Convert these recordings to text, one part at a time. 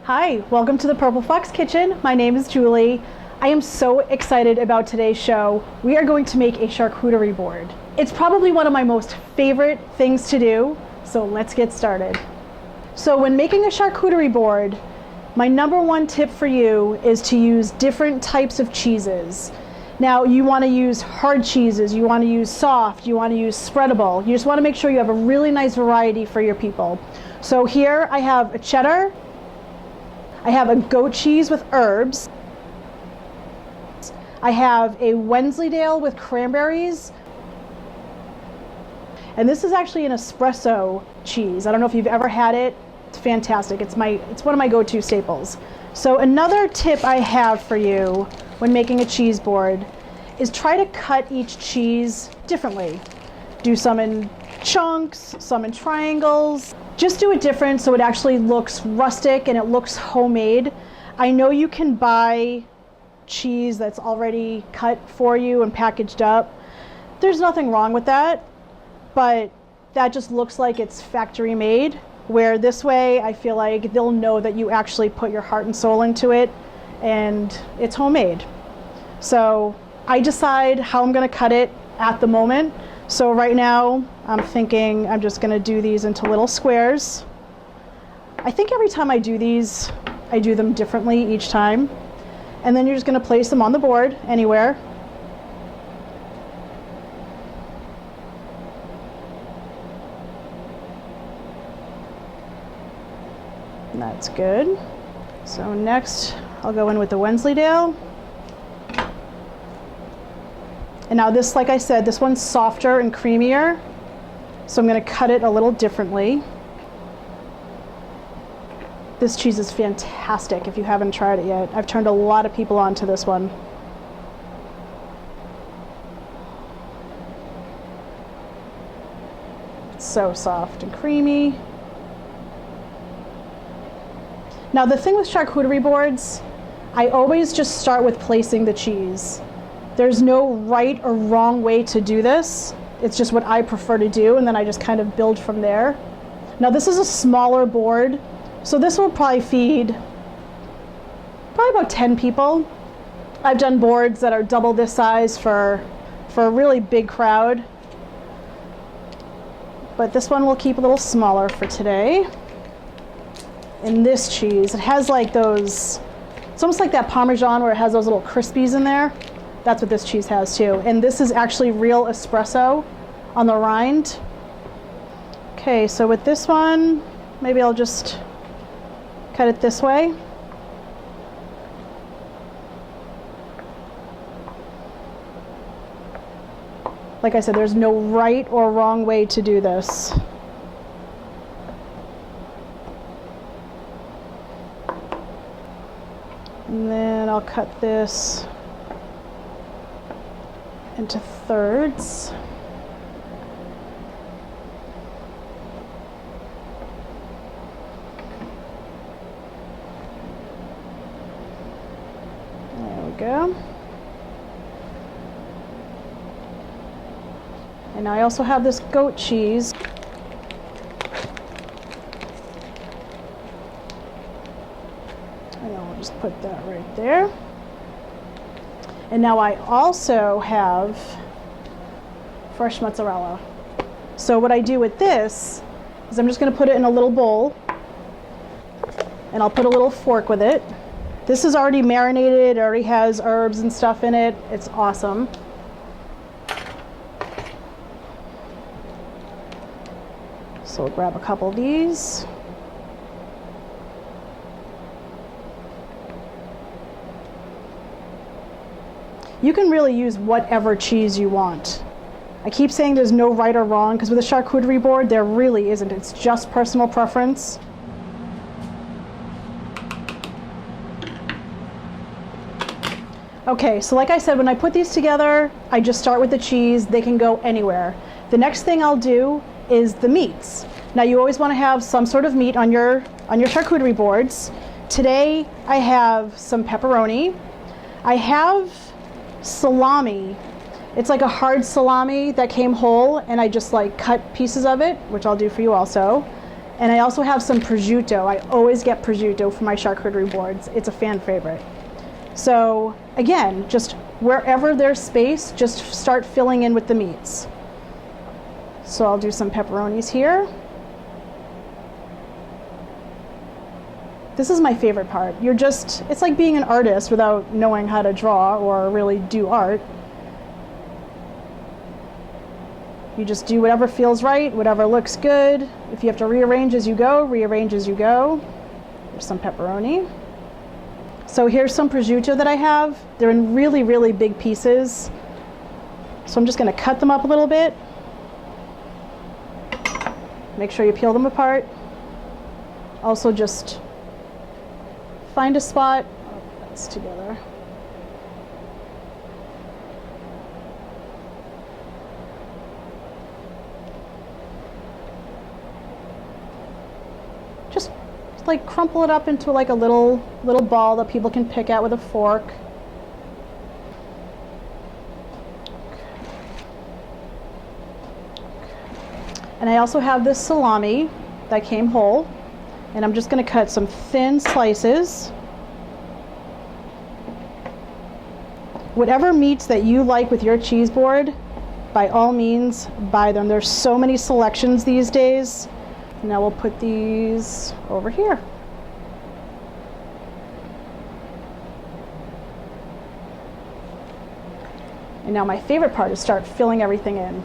Hi, welcome to the Purple Fox Kitchen. My name is Julie. I am so excited about today's show. We are going to make a charcuterie board. It's probably one of my most favorite things to do, so let's get started. So when making a charcuterie board, my number one tip for you is to use different types of cheeses. Now you want to use hard cheeses, you want to use soft, you want to use spreadable. You just want to make sure you have a really nice variety for your people. So here I have a cheddar, I have a goat cheese with herbs, I have a Wensleydale with cranberries, and this is actually an espresso cheese. I don't know if you've ever had it. It's fantastic. It's one of my go-to staples. So another tip I have for you when making a cheese board is try to cut each cheese differently. Do some in chunks, some in triangles. Just do it different so it actually looks rustic and it looks homemade. I know you can buy cheese that's already cut for you and packaged up. There's nothing wrong with that, but that just looks like it's factory made, where this way I feel like they'll know that you actually put your heart and soul into it and it's homemade. So I decide how I'm going to cut it at the moment. So right now I'm thinking I'm just going to do these into little squares. I think every time I do these, I do them differently each time. And then you're just going to place them on the board anywhere. And that's good. So next I'll go in with the Wensleydale. And now this, like I said, this one's softer and creamier, so I'm going to cut it a little differently. This cheese is fantastic if you haven't tried it yet. I've turned a lot of people on to this one. It's so soft and creamy. Now the thing with charcuterie boards, I always just start with placing the cheese. There's no right or wrong way to do this. It's just what I prefer to do, and then I just kind of build from there. Now this is a smaller board, so this will probably feed about 10 people. I've done boards that are double this size for a really big crowd. But this one will keep a little smaller for today. And this cheese, it has like those, it's almost like that Parmesan where it has those little crispies in there. That's what this cheese has too. And this is actually real espresso on the rind. Okay, so with this one, maybe I'll just cut it this way. Like I said, there's no right or wrong way to do this. And then I'll cut this into thirds. There we go. And now I also have this goat cheese. And I'll just put that right there. And now I also have fresh mozzarella. So what I do with this is I'm just going to put it in a little bowl, and I'll put a little fork with it. This is already marinated, it already has herbs and stuff in it. It's awesome. So we'll grab a couple of these. You can really use whatever cheese you want. I keep saying there's no right or wrong, because with a charcuterie board, there really isn't. It's just personal preference. Okay, so like I said, when I put these together, I just start with the cheese. They can go anywhere. The next thing I'll do is the meats. Now you always want to have some sort of meat on your charcuterie boards. Today I have some pepperoni. I have salami. It's like a hard salami that came whole, and I just like cut pieces of it, which I'll do for you also. And I also have some prosciutto. I always get prosciutto for my charcuterie boards. It's a fan favorite. So again, just wherever there's space, just start filling in with the meats. So I'll do some pepperonis here. This is my favorite part. It's like being an artist without knowing how to draw or really do art. You just do whatever feels right, whatever looks good. If you have to rearrange as you go, rearrange as you go. There's some pepperoni. So here's some prosciutto that I have. They're in really, really big pieces. So I'm just going to cut them up a little bit. Make sure you peel them apart. Also just find a spot. Oh, that's together. Just like crumple it up into like a little ball that people can pick at with a fork. And I also have this salami that came whole, and I'm just going to cut some thin slices. Whatever meats that you like with your cheese board, by all means buy them. There's so many selections these days. Now we'll put these over here. And now my favorite part is start filling everything in.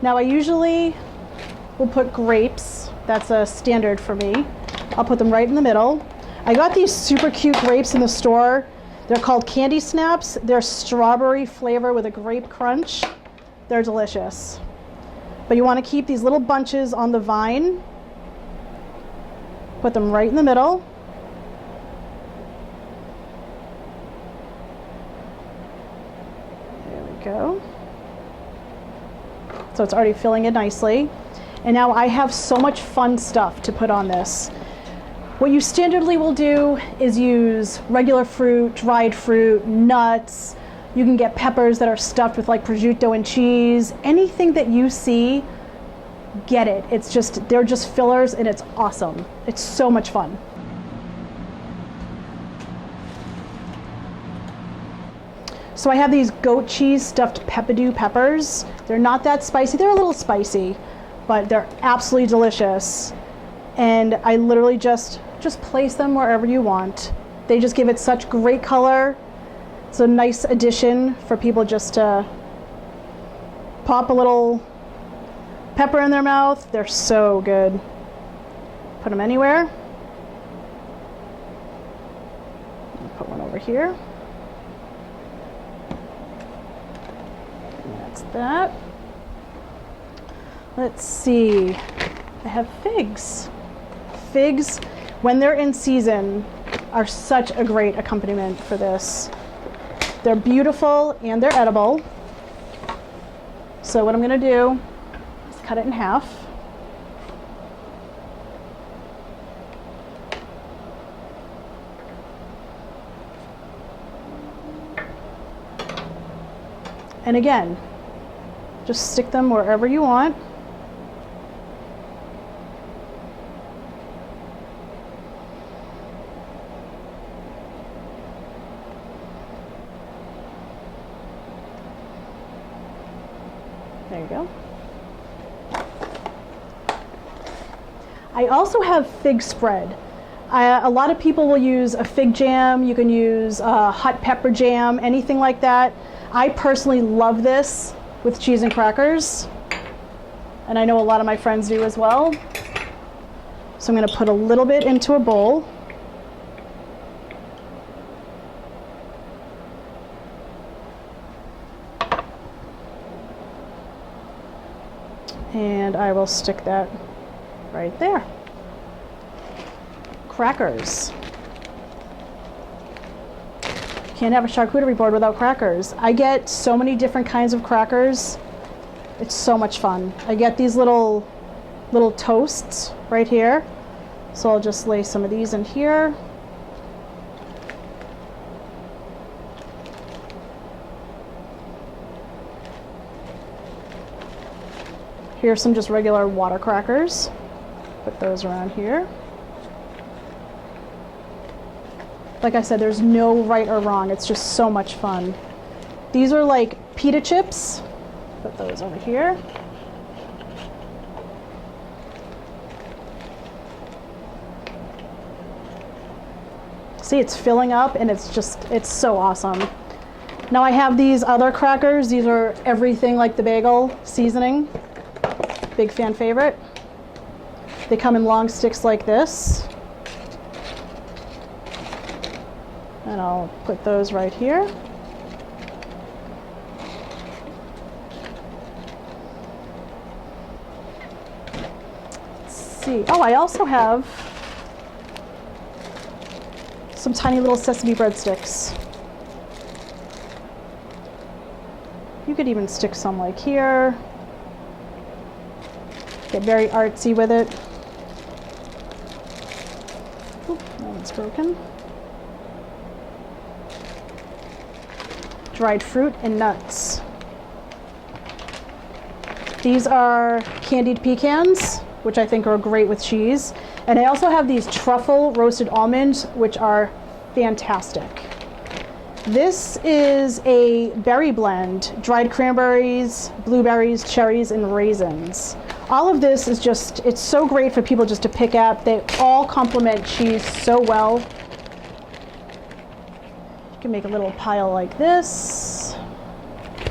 Now I usually will put grapes. That's a standard for me. I'll put them right in the middle. I got these super cute grapes in the store. They're called candy snaps. They're strawberry flavor with a grape crunch. They're delicious. But you want to keep these little bunches on the vine. Put them right in the middle. There we go. So it's already filling in nicely. And now I have so much fun stuff to put on this. What you standardly will do is use regular fruit, dried fruit, nuts. You can get peppers that are stuffed with like prosciutto and cheese. Anything that you see, get it. They're just fillers and it's awesome. It's so much fun. So I have these goat cheese stuffed peppadew peppers. They're not that spicy. They're a little spicy, but they're absolutely delicious. And I literally just place them wherever you want. They just give it such great color. It's a nice addition for people just to pop a little pepper in their mouth. They're so good. Put them anywhere. Put one over here. And that's that. Let's see. I have figs. Figs, when they're in season, are such a great accompaniment for this. They're beautiful and they're edible. So what I'm going to do is cut it in half. And again, just stick them wherever you want. There you go. I also have fig spread. A lot of people will use a fig jam. You can use hot pepper jam, anything like that. I personally love this with cheese and crackers, and I know a lot of my friends do as well. So I'm going to put a little bit into a bowl. And I will stick that right there. Crackers. Can't have a charcuterie board without crackers. I get so many different kinds of crackers. It's so much fun. I get these little toasts right here. So I'll just lay some of these in here. Here's some just regular water crackers. Put those around here. Like I said, there's no right or wrong. It's just so much fun. These are like pita chips. Put those over here. See, it's filling up and it's so awesome. Now I have these other crackers. These are everything like the bagel seasoning. Big fan favorite. They come in long sticks like this. And I'll put those right here. Let's see. Oh, I also have some tiny little sesame breadsticks. You could even stick some like here. Get very artsy with it. Oop, that one's broken. Dried fruit and nuts. These are candied pecans, which I think are great with cheese. And I also have these truffle roasted almonds, which are fantastic. This is a berry blend, dried cranberries, blueberries, cherries, and raisins. All of this is just, it's so great for people just to pick up. They all complement cheese so well. You can make a little pile like this,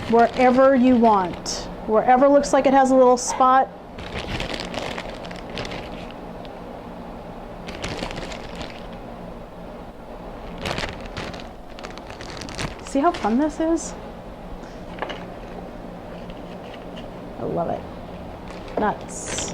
wherever you want. Wherever looks like it has a little spot. See how fun this is? I love it. Nuts.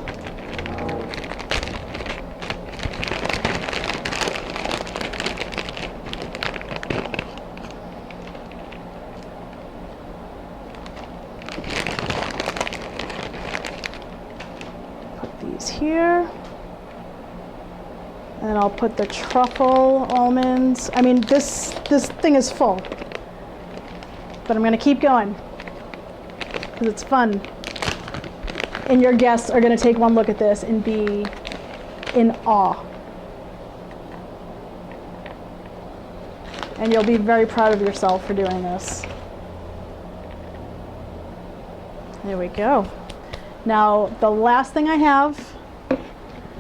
Put these here. And then I'll put the truffle almonds. I mean, this thing is full. But I'm going to keep going because it's fun. And your guests are going to take one look at this and be in awe. And you'll be very proud of yourself for doing this. There we go. Now, the last thing I have,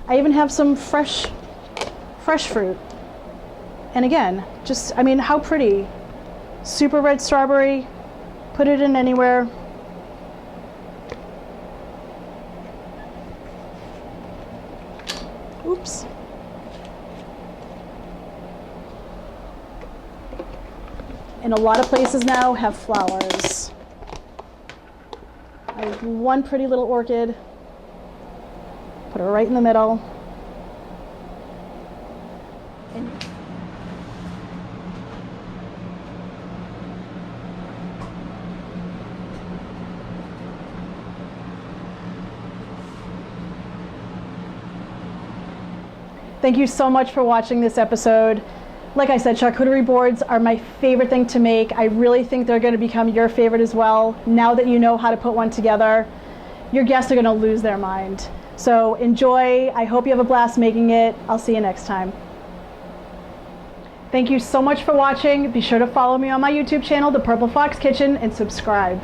I even have some fresh fruit. And again, just, I mean, how pretty. Super red strawberry, put it in anywhere. Oops. And a lot of places now have flowers. I have one pretty little orchid. Put her right in the middle. And thank you so much for watching this episode. Like I said, charcuterie boards are my favorite thing to make. I really think they're going to become your favorite as well. Now that you know how to put one together, your guests are going to lose their mind. So enjoy. I hope you have a blast making it. I'll see you next time. Thank you so much for watching. Be sure to follow me on my YouTube channel, The Purple Fox Kitchen, and subscribe.